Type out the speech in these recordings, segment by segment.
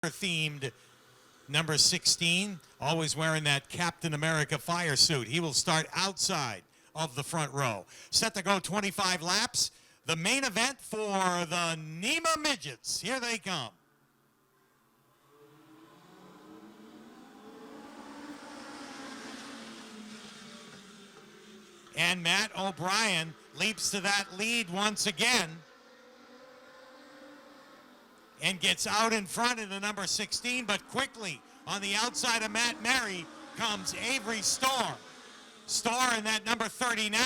themed number 16, always wearing that Captain America fire suit. He will start outside of the front row. Set to go 25 laps. The main event for the NEMA Midgets. Here they come. And Matt O'Brien leaps to that lead once again and gets out in front in the number 16, but quickly on the outside of Matt Mary comes Avery Storr. Storr in that number 39.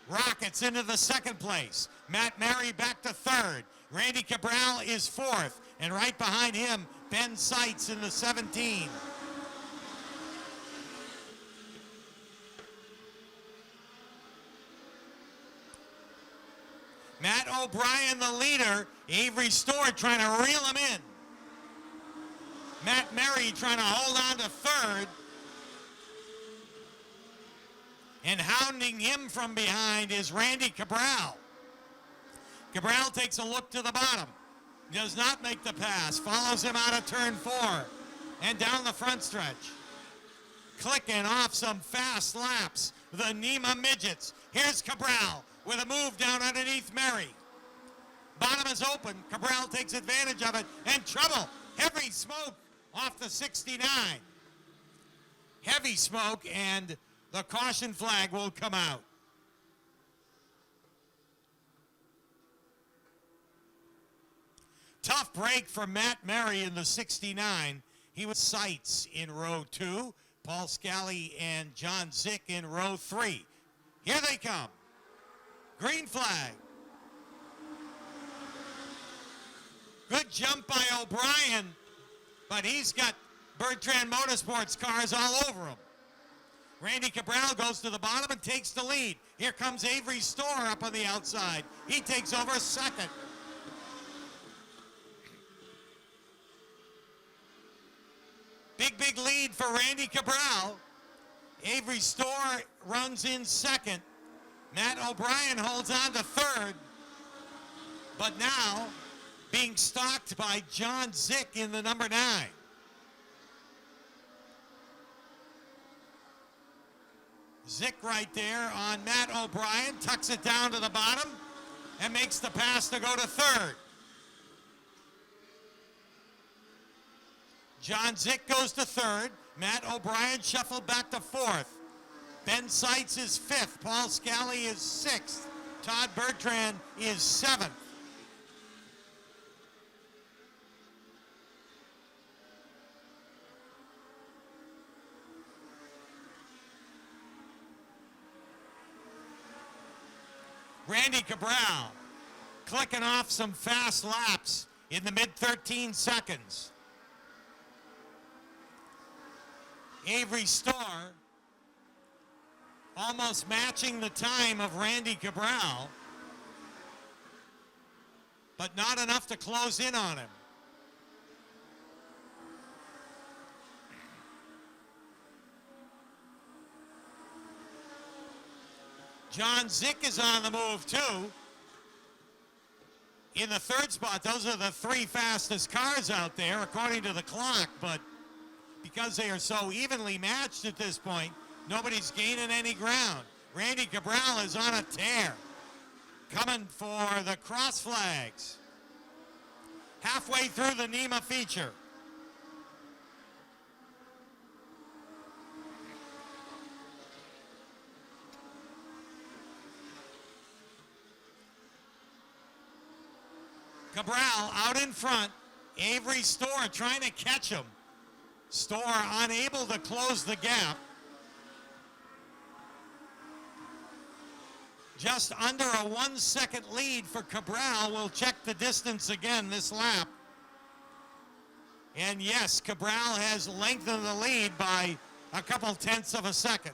Rockets into the second place. Matt Mary back to third. Randy Cabral is fourth, and right behind him, Ben Seitz in the 17. Matt O'Brien, the leader. Avery Storr trying to reel him in. Matt Mary trying to hold on to third. And hounding him from behind is Randy Cabral. Cabral takes a look to the bottom. Does not make the pass. Follows him out of turn 4. And down the front stretch. Clicking off some fast laps. The NEMA Midgets. Here's Cabral with a move down underneath Mary. Bottom is open. Cabral takes advantage of it. And trouble. Heavy smoke off the 69. Heavy smoke, and the caution flag will come out. Tough break for Matt Mary in the 69. He was Seitz in row 2. Paul Scally and John Zick in row 3. Here they come. Green flag. Good jump by O'Brien, but he's got Bertrand Motorsports cars all over him. Randy Cabral goes to the bottom and takes the lead. Here comes Avery Storr up on the outside. He takes over second. Big lead for Randy Cabral. Avery Storr runs in second. Matt O'Brien holds on to third, but now being stalked by John Zick in the number 9. Zick right there on Matt O'Brien, tucks it down to the bottom and makes the pass to go to third. John Zick goes to third. Matt O'Brien shuffled back to fourth. Ben Seitz is fifth. Paul Scally is sixth. Todd Bertrand is seventh. Randy Cabral clicking off some fast laps in the mid 13 seconds. Avery Storr almost matching the time of Randy Cabral, but not enough to close in on him. John Zick is on the move too. In the third spot, those are the 3 fastest cars out there according to the clock, but because they are so evenly matched at this point, nobody's gaining any ground. Randy Cabral is on a tear. Coming for the cross flags. Halfway through the NEMA feature. Cabral out in front. Avery Storr trying to catch him. Storr unable to close the gap. Just under a 1 second lead for Cabral. We'll check the distance again this lap. And yes, Cabral has lengthened the lead by a couple tenths of a second.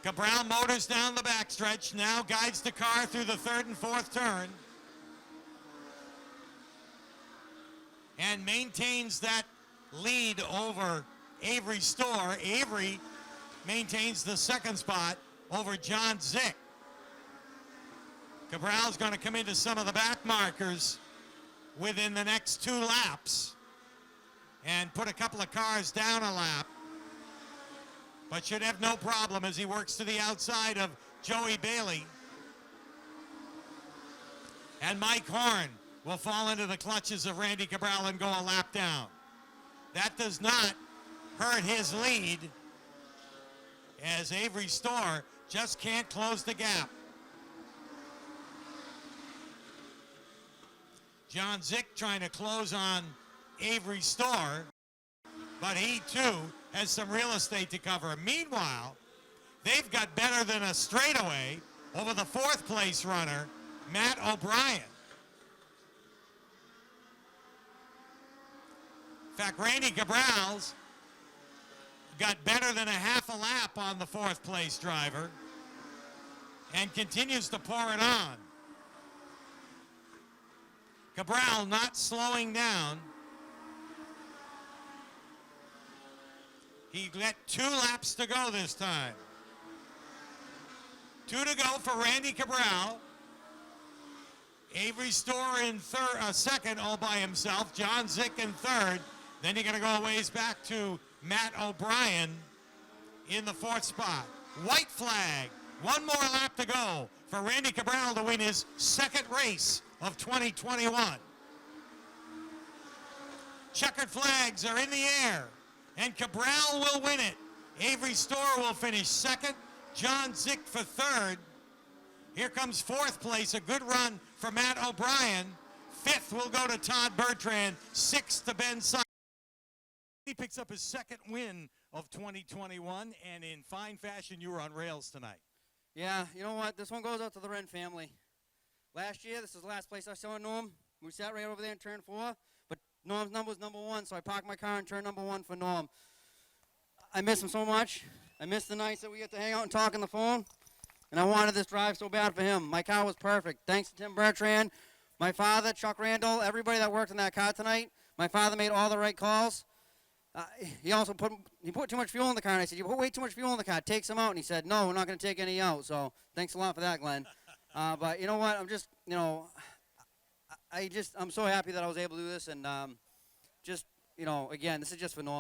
Cabral motors down the backstretch, now guides the car through the third and fourth turn. And maintains that lead over Avery Storr. Avery maintains the second spot over John Zick. Cabral's going to come into some of the back markers within the next 2 laps and put a couple of cars down a lap, but should have no problem as he works to the outside of Joey Bailey. And Mike Horn will fall into the clutches of Randy Cabral and go a lap down. That does not hurt his lead, as Avery Storr just can't close the gap. John Zick trying to close on Avery Storr, but he too has some real estate to cover. Meanwhile, they've got better than a straightaway over the 4th place runner, Matt O'Brien. In fact, Randy Cabral's got better than a half a lap on the 4th place driver and continues to pour it on. Cabral not slowing down. He got 2 laps to go this time. 2 to go for Randy Cabral. Avery Storr in second all by himself. John Zick in third. Then you're going to go a ways back to Matt O'Brien in the 4th spot. White flag. 1 more lap to go for Randy Cabral to win his 2nd race of 2021. Checkered flags are in the air, and Cabral will win it. Avery Storr will finish 2nd. John Zick for 3rd. Here comes 4th place, a good run for Matt O'Brien. 5th will go to Todd Bertrand. 6th to Ben Sykes. He picks up his 2nd win of 2021, and in fine fashion, you were on rails tonight. Yeah, you know what? This one goes out to the Wren family. Last year, this is the last place I saw Norm. We sat right over there in turn 4, but Norm's number was number 1, so I parked my car in turn number 1 for Norm. I miss him so much. I miss the nights that we get to hang out and talk on the phone, and I wanted this drive so bad for him. My car was perfect. Thanks to Tim Bertrand, my father, Chuck Randall, everybody that worked in that car tonight. My father made all the right calls. He also put too much fuel in the car, and I said, you put way too much fuel in the car. Take some out. And he said, no, we're not going to take any out. So thanks a lot for that, Glenn. But you know what? I'm just, you know, I'm so happy that I was able to do this. And just, you know, again, this is just for Norm.